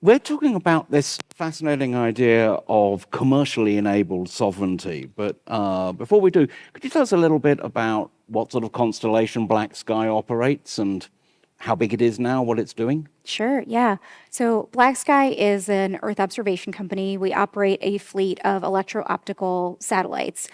We're talking about this fascinating idea of commercially enabled sovereignty. But before we do, could you tell us a little bit about what sort of constellation BlackSky operates and how big it is now, what it's doing? Sure, yeah. So BlackSky is an Earth observation company. We operate a fleet of electro-optical satellites,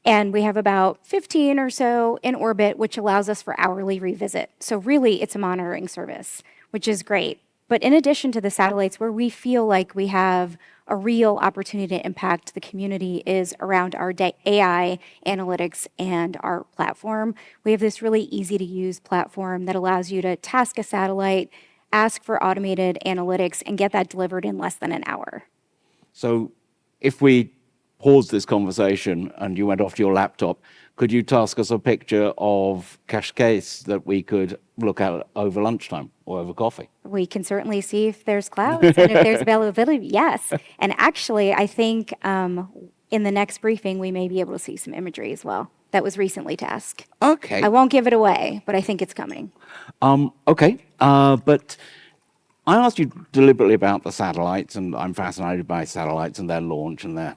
and we have about 15 or so in orbit, which allows us for hourly revisit. So really, it's a monitoring service, which is great. But in addition to the satellites, where we feel like we have a real opportunity to impact the community is around our AI analytics and our platform. We have this really easy to use platform that allows you to task a satellite, ask for automated analytics, and get that delivered in less than an hour. So if we pause this conversation and you went off to your laptop, could you task us a picture of Cascais that we could look at over lunchtime or over coffee? We can certainly see if there's clouds and if there's availability. Yes. And actually, I think in the next briefing, we may be able to see some imagery as well that was recently tasked. Okay. I won't give it away, but I think it's coming. Okay. But I asked you deliberately about the satellites, and I'm fascinated by satellites and their launch and their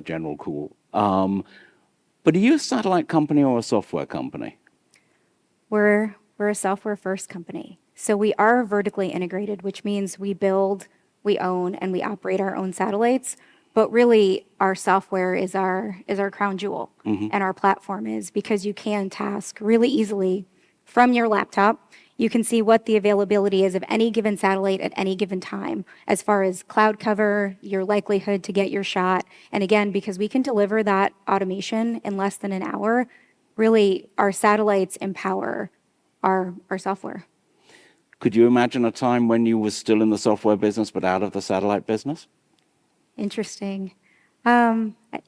general cool. But are you a satellite company or a software company? We're a software first company. So we are vertically integrated, which means we build, we own, and we operate our own satellites. But really, our software is our crown jewel, and our platform is because you can task really easily from your laptop. You can see what the availability is of any given satellite at any given time, as far as cloud cover, your likelihood to get your shot. And again, because we can deliver that automation in less than an hour, really, our satellites empower our software. Could you imagine a time when you were still in the software business but out of the satellite business? Interesting.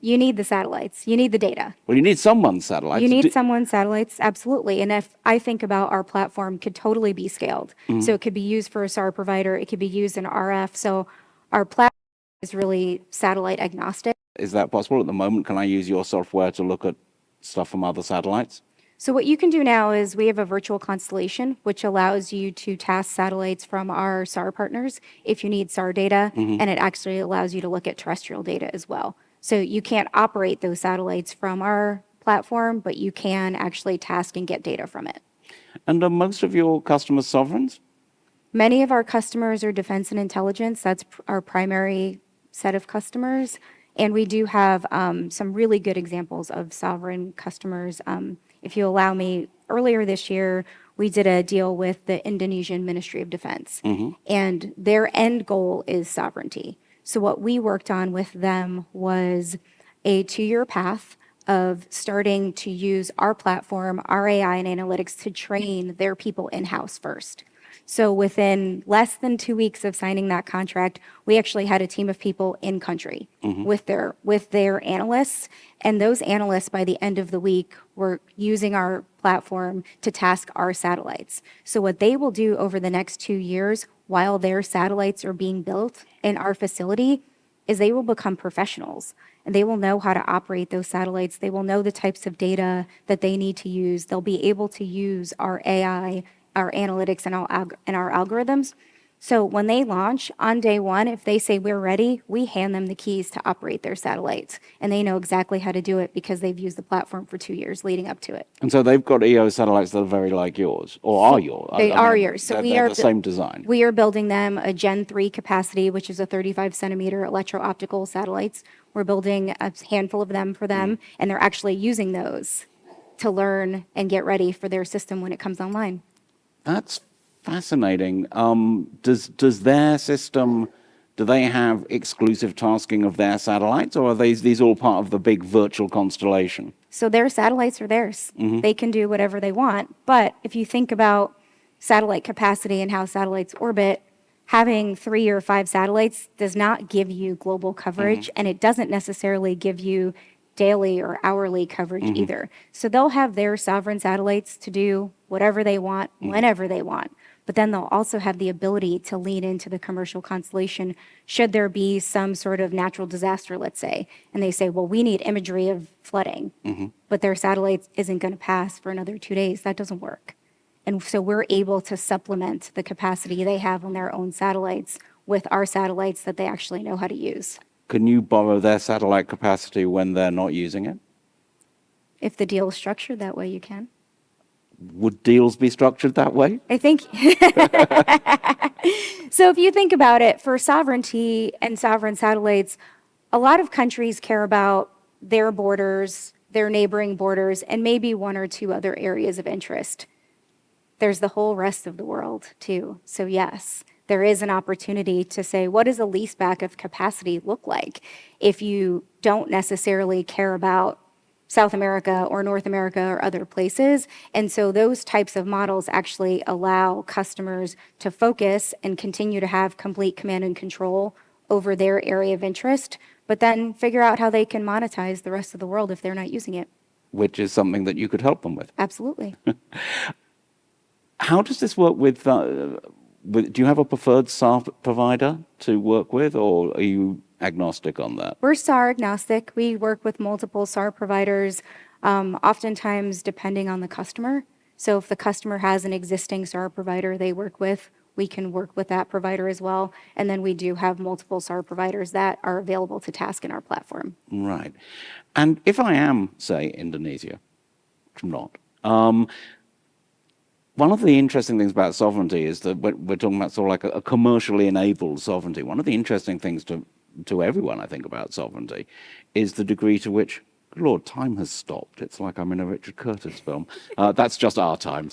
You need the satellites. You need the data. Well, you need someone's satellites. You need someone's satellites, absolutely. And if I think about our platform could totally be scaled. So it could be used for a SAR provider. It could be used in RF. So our platform is really satellite agnostic. Is that possible at the moment? Can I use your software to look at stuff from other satellites? So what you can do now is we have a virtual constellation, which allows you to task satellites from our SAR partners if you need SAR data, and it actually allows you to look at terrestrial data as well. So you can't operate those satellites from our platform, but you can actually task and get data from it. And are most of your customers sovereigns? Many of our customers are defense and intelligence. That's our primary set of customers. And we do have some really good examples of sovereign customers. If you allow me, earlier this year, we did a deal with the Indonesian Ministry of Defense, and their end goal is sovereignty. So what we worked on with them was a 2-year path of starting to use our platform, our AI and analytics to train their people in-house first. So within less than 2 weeks of signing that contract, we actually had a team of people in country with their analysts. And those analysts, by the end of the week, were using our platform to task our satellites. So what they will do over the next 2 years, while their satellites are being built in our facility, is they will become professionals. And they will know how to operate those satellites. They will know the types of data that they need to use. They'll be able to use our AI, our analytics, and our algorithms. So when they launch on day one, if they say we're ready, we hand them the keys to operate their satellites. And they know exactly how to do it because they've used the platform for 2 years leading up to it. And so they've got EO satellites that are very like yours, or are yours? They are yours. So they're the same design. We are building them a Gen 3 capacity, which is a 35-centimeter electro-optical satellites. We're building a handful of them for them, and they're actually using those to learn and get ready for their system when it comes online. That's fascinating. Does their system, do they have exclusive tasking of their satellites, or are these all part of the big virtual constellation? So their satellites are theirs. They can do whatever they want. But if you think about satellite capacity and how satellites orbit, having 3 or 5 satellites does not give you global coverage, and it doesn't necessarily give you daily or hourly coverage either. So they'll have their sovereign satellites to do whatever they want, whenever they want. But then they'll also have the ability to lean into the commercial constellation should there be some sort of natural disaster, let's say. And they say, well, we need imagery of flooding, but their satellites isn't going to pass for another 2 days. That doesn't work. And so we're able to supplement the capacity they have on their own satellites with our satellites that they actually know how to use. Can you borrow their satellite capacity when they're not using it? If the deal is structured that way, you can. Would deals be structured that way? I think. So if you think about it, for sovereignty and sovereign satellites, a lot of countries care about their borders, their neighboring borders, and maybe one or two other areas of interest. There's the whole rest of the world, too. So yes, there is an opportunity to say, what does a leaseback of capacity look like if you don't necessarily care about South America or North America or other places? And so those types of models actually allow customers to focus and continue to have complete command and control over their area of interest, but then figure out how they can monetize the rest of the world if they're not using it. Which is something that you could help them with. Absolutely. How does this work do you have a preferred SAR provider to work with, or are you agnostic on that? We're SAR agnostic. We work with multiple SAR providers, oftentimes depending on the customer. So if the customer has an existing SAR provider they work with, we can work with that provider as well. And then we do have multiple SAR providers that are available to task in our platform. Right. And if I am, say, Indonesia, which I'm not, one of the interesting things about sovereignty is that we're talking about sort of like a commercially enabled sovereignty. One of the interesting things to everyone, I think, about sovereignty is the degree to which, good Lord, time has stopped. It's like I'm in a Richard Curtis film. That's just our time.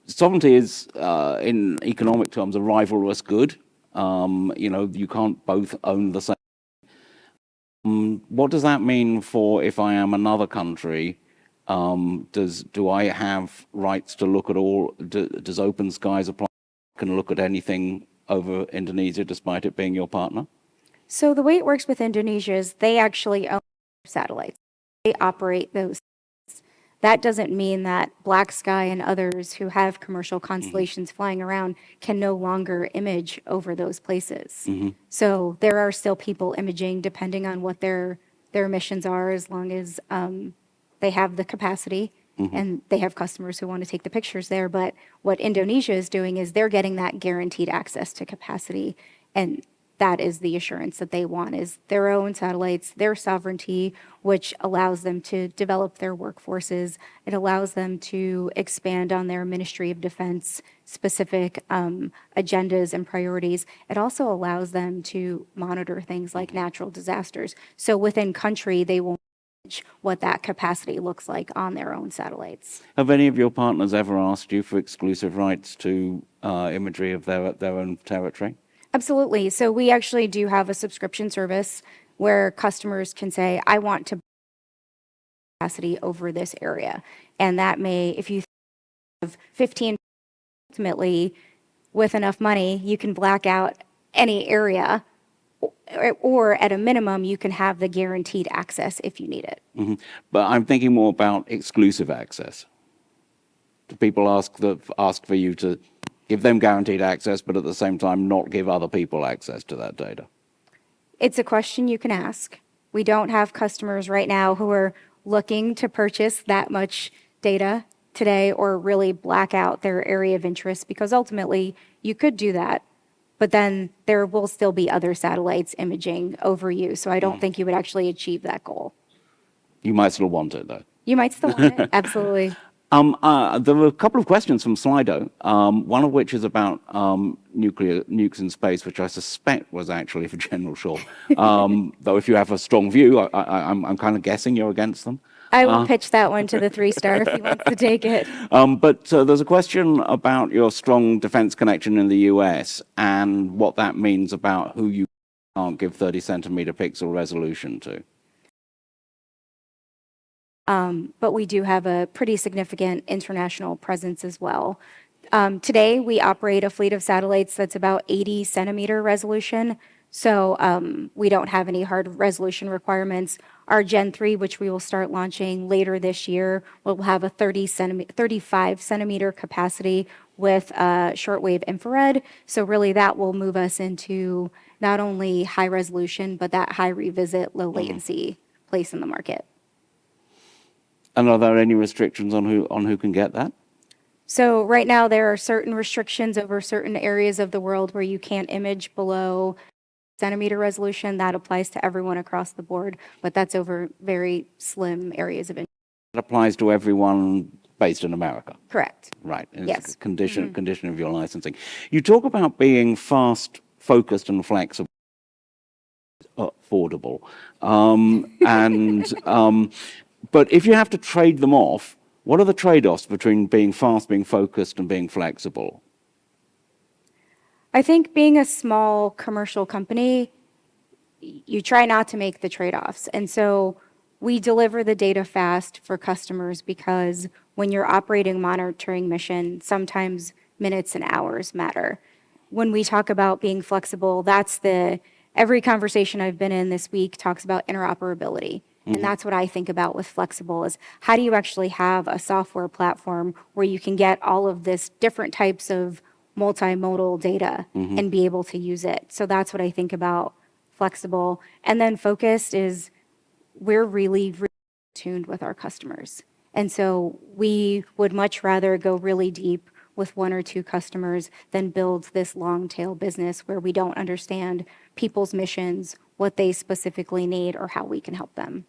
Sovereignty is, in economic terms, a rivalrous good. You can't both own the same. What does that mean for if I am another country? Do I have rights to look at all? Does Open Skies apply? Can look at anything over Indonesia, despite it being your partner? So the way it works with Indonesia is they actually own satellites. They operate those. That doesn't mean that BlackSky and others who have commercial constellations flying around can no longer image over those places. So there are still people imaging depending on what their missions are, as long as they have the capacity and they have customers who want to take the pictures there. But what Indonesia is doing is they're getting that guaranteed access to capacity, and that is the assurance that they want, is their own satellites, their sovereignty, which allows them to develop their workforces. It allows them to expand on their Ministry of Defense specific agendas and priorities. It also allows them to monitor things like natural disasters. So within country, they will manage what that capacity looks like on their own satellites. Have any of your partners ever asked you for exclusive rights to imagery of their own territory? Absolutely. So we actually do have a subscription service where customers can say, I want to capacity over this area. And that may, if you have 15, ultimately, with enough money, you can black out any area, or at a minimum, you can have the guaranteed access if you need it. But I'm thinking more about exclusive access. Do people ask for you to give them guaranteed access, but at the same time not give other people access to that data? It's a question you can ask. We don't have customers right now who are looking to purchase that much data today or really black out their area of interest, because ultimately you could do that, but then there will still be other satellites imaging over you. So I don't think you would actually achieve that goal. You might still want it, though. You might still want it, absolutely. There were a couple of questions from Slido, one of which is about nukes in space, which I suspect was actually for General Shaw. Though if you have a strong view, I'm kind of guessing you're against them. I will pitch that one to the 3-star if he wants to take it. But there's a question about your strong defense connection in the US and what that means about who you can't give 30-centimeter pixel resolution to. But we do have a pretty significant international presence as well. Today, we operate a fleet of satellites that's about 80-centimeter resolution. So we don't have any hard resolution requirements. Our Gen 3, which we will start launching later this year, will have a 35-centimeter capacity with shortwave infrared. So really that will move us into not only high resolution, but that high revisit, low latency place in the market. And are there any restrictions on who can get that? So right now, there are certain restrictions over certain areas of the world where you can't image below centimeter resolution. That applies to everyone across the board, but that's over very slim areas of interest. It applies to everyone based in America. Correct. Right. And Yes. it's a condition of your licensing. You talk about being fast, focused, and flexible, affordable. But if you have to trade them off, what are the trade-offs between being fast, being focused, and being flexible? I think being a small commercial company, you try not to make the trade-offs. And so we deliver the data fast for customers because when you're operating monitoring mission, sometimes minutes and hours matter. When we talk about being flexible, every conversation I've been in this week talks about interoperability. And that's what I think about with flexible is how do you actually have a software platform where you can get all of this different types of multimodal data and be able to use it. So that's what I think about flexible. And then focused is we're really, really tuned with our customers. And so we would much rather go really deep with one or two customers than build this long tail business where we don't understand people's missions, what they specifically need, or how we can help them.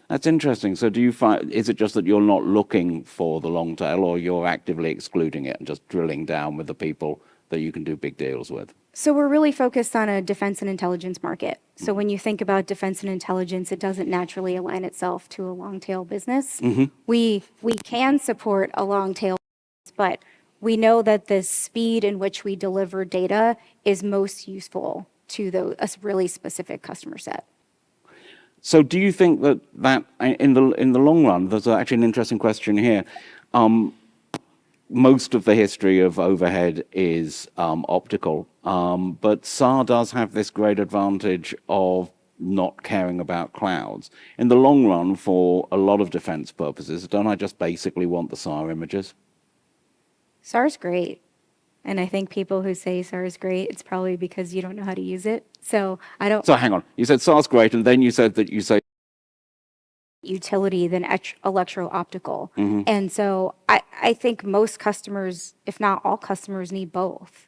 That's interesting. So do you find, is it just that you're not looking for the long tail, or you're actively excluding it and just drilling down with the people that you can do big deals with? So we're really focused on a defense and intelligence market. So when you think about defense and intelligence, it doesn't naturally align itself to a long tail business. We can support a long tail business, but we know that the speed in which we deliver data is most useful to a really specific customer set. So do you think that in the long run, there's actually an interesting question here. Most of the history of overhead is optical, but SAR does have this great advantage of not caring about clouds. In the long run, for a lot of defense purposes, don't I just basically want the SAR images? SAR's great. And I think people who say SAR is great, it's probably because you don't know how to use it. So I don't. So hang on, you said SAR's great, and then you said that you say utility than electro-optical. And so I think most customers, if not all customers, need both.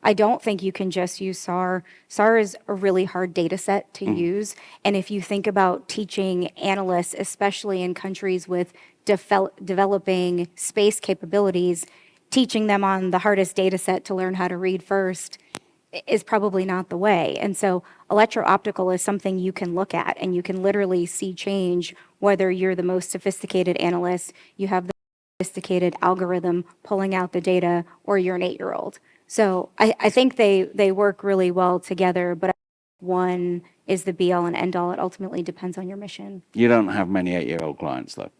I don't think you can just use SAR. SAR is a really hard data set to use. And if you think about teaching analysts, especially in countries with developing space capabilities, teaching them on the hardest data set to learn how to read first is probably not the way. And so electro-optical is something you can look at and you can literally see change whether you're the most sophisticated analyst, you have the sophisticated algorithm pulling out the data, or you're an 8-year-old. So I think they work really well together, but one is the be-all and end-all. It ultimately depends on your mission. you don't have many 8-year-old clients, though.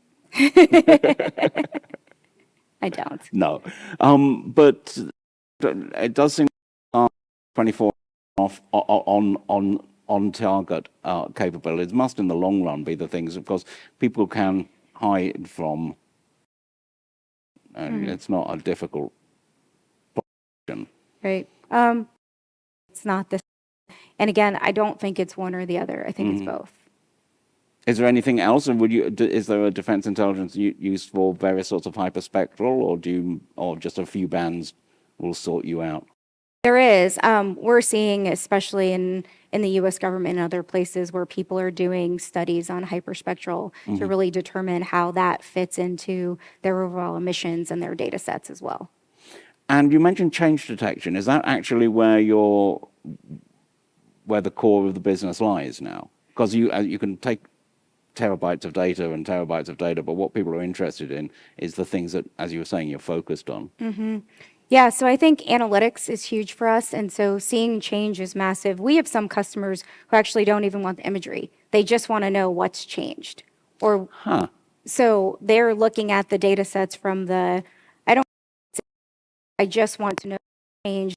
I don't. No. But it does seem 24 off on target capabilities must in the long run be the things, of course, people can hide from, and it's not a difficult question. Right. It's not this. And again, I don't think it's one or the other. I think it's both. Is there anything else, and is there a defense intelligence used for various sorts of hyperspectral, or just a few bands will sort you out? There is. We're seeing, especially in the U.S. government and other places, where people are doing studies on hyperspectral to really determine how that fits into their overall emissions and their data sets as well. And you mentioned change detection. Is that actually where the core of the business lies now? Because you can take terabytes of data and terabytes of data, but what people are interested in is the things that, as you were saying, you're focused on. Yeah, so I think analytics is huge for us, and so seeing change is massive. We have some customers who actually don't even want the imagery. They just want to know what's changed. So they're looking at the data sets from I just want to know change